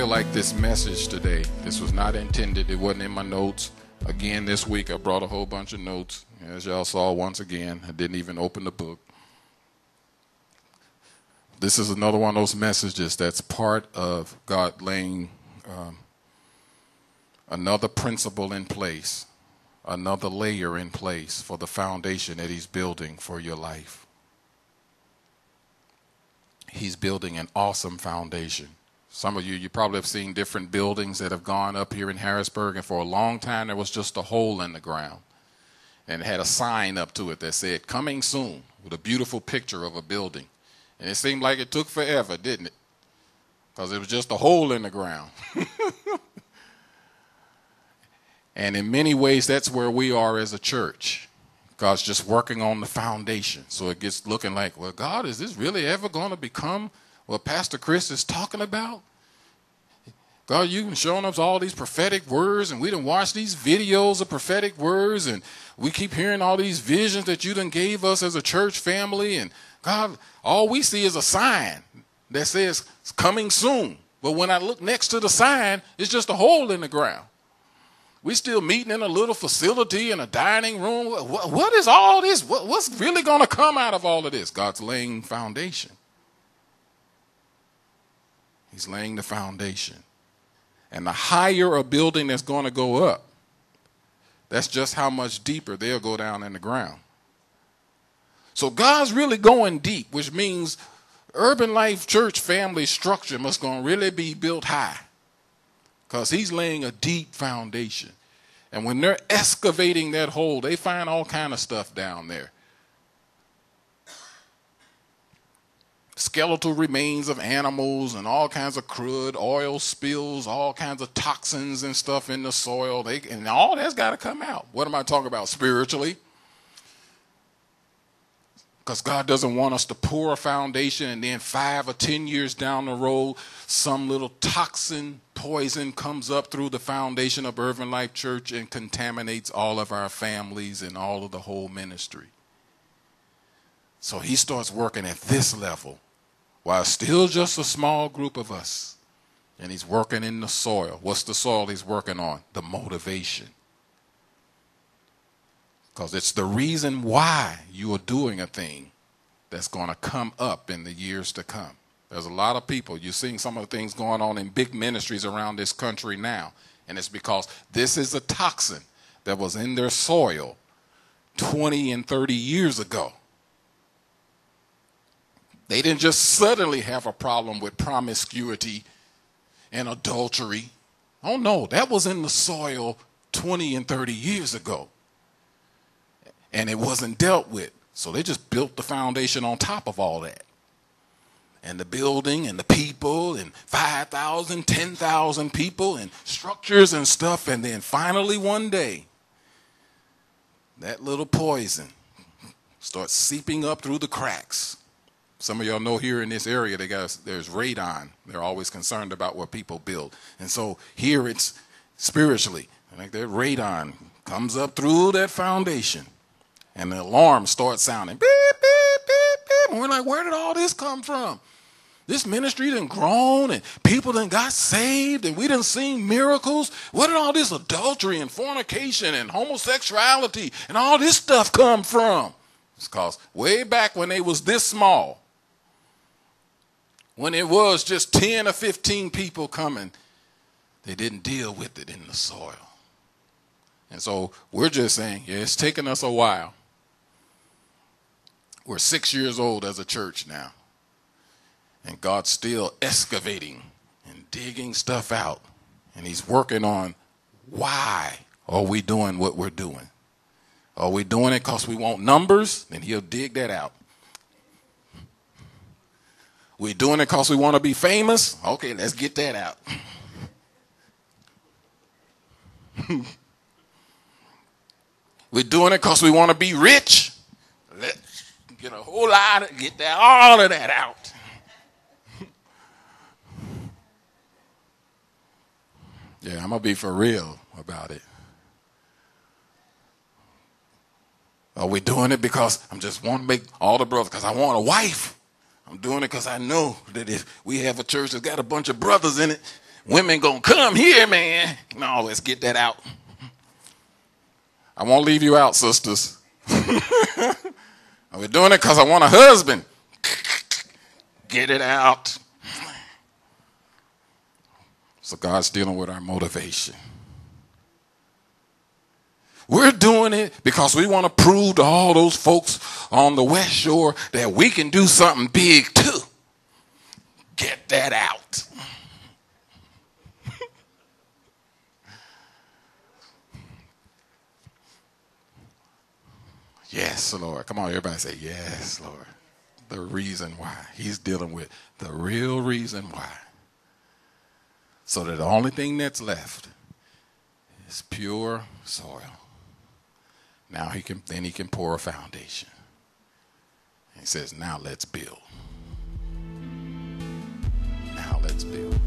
feel like this message today, this was not intended, it wasn't in my notes. Again, this week I brought a whole bunch of notes. As y'all saw, once again, I didn't even open the book. This is another one of those messages that's part of God laying another principle in place, another layer in place for the foundation that he's building for your life. He's building an awesome foundation. Some of you probably have seen different buildings that have gone up here in Harrisburg, and for a long time there was just a hole in the ground. And it had a sign up to it that said, "Coming soon," with a beautiful picture of a building. And it seemed like it took forever, didn't it? Because it was just a hole in the ground. And in many ways, that's where we are as a church. God's just working on the foundation. So it gets looking like, well, God, is this really ever going to become what Pastor Chris is talking about? God, you've been showing us all these prophetic words, and we done watched these videos of prophetic words, and we keep hearing all these visions that you done gave us as a church family. And God, all we see is a sign that says it's coming soon. But when I look next to the sign, it's just a hole in the ground. We still meeting in a little facility in a dining room. What is all this? What's really going to come out of all of this? God's laying foundation. He's laying the foundation. And the higher a building that's going to go up, that's just how much deeper they'll go down in the ground. So God's really going deep, which means Urban Life Church family structure must going to really be built high, because he's laying a deep foundation. And when they're excavating that hole, they find all kind of stuff down there. Skeletal remains of animals and all kinds of crud, oil spills, all kinds of toxins and stuff in the soil. And all that's got to come out. What am I talking about spiritually? Because God doesn't want us to pour a foundation and then 5 or 10 years down the road, some little toxin, poison comes up through the foundation of Urban Life Church and contaminates all of our families and all of the whole ministry. So he starts working at this level while still just a small group of us. And he's working in the soil. What's the soil he's working on? The motivation. Because it's the reason why you are doing a thing that's going to come up in the years to come. There's a lot of people, you're seeing some of the things going on in big ministries around this country now. And it's because this is a toxin that was in their soil 20 and 30 years ago. They didn't just suddenly have a problem with promiscuity and adultery. Oh no, that was in the soil 20 and 30 years ago. And it wasn't dealt with. So they just built the foundation on top of all that. And the building and the people and 5,000, 10,000 people and structures and stuff. And then finally one day, that little poison starts seeping up through the cracks. Some of y'all know here in this area, there's radon. They're always concerned about what people build. And so here it's spiritually. Like that radon comes up through that foundation. And the alarm starts sounding. Beep, beep, beep, beep. And we're like, where did all this come from? This ministry done grown and people done got saved and we done seen miracles. Where did all this adultery and fornication and homosexuality and all this stuff come from? It's because way back when they was this small, when it was just 10 or 15 people coming, they didn't deal with it in the soil. And so we're just saying, yeah, it's taken us a while. We're 6 years old as a church now. And God's still excavating and digging stuff out. And he's working on why are we doing what we're doing. Are we doing it because we want numbers? Then he'll dig that out. We're doing it because we want to be famous? Okay, let's get that out. We're doing it because we want to be rich? Let's get a whole lot of, get that, all of that out. Yeah, I'm going to be for real about it. Are we doing it because I just want to make all the brothers, because I want a wife? I'm doing it because I know that if we have a church that's got a bunch of brothers in it, Women gonna come here, man. No, let's get that out. I won't leave you out, sisters. We're doing it because I want a husband. Get it out. So God's dealing with our motivation. We're doing it because we want to prove to all those folks on the West Shore that we can do something big too. Get that out. Yes, Lord. Come on, everybody say, yes, Lord. The reason why. He's dealing with the real reason why. So that the only thing that's left is pure soil. Now he can pour a foundation. He says, now let's build. Now let's build.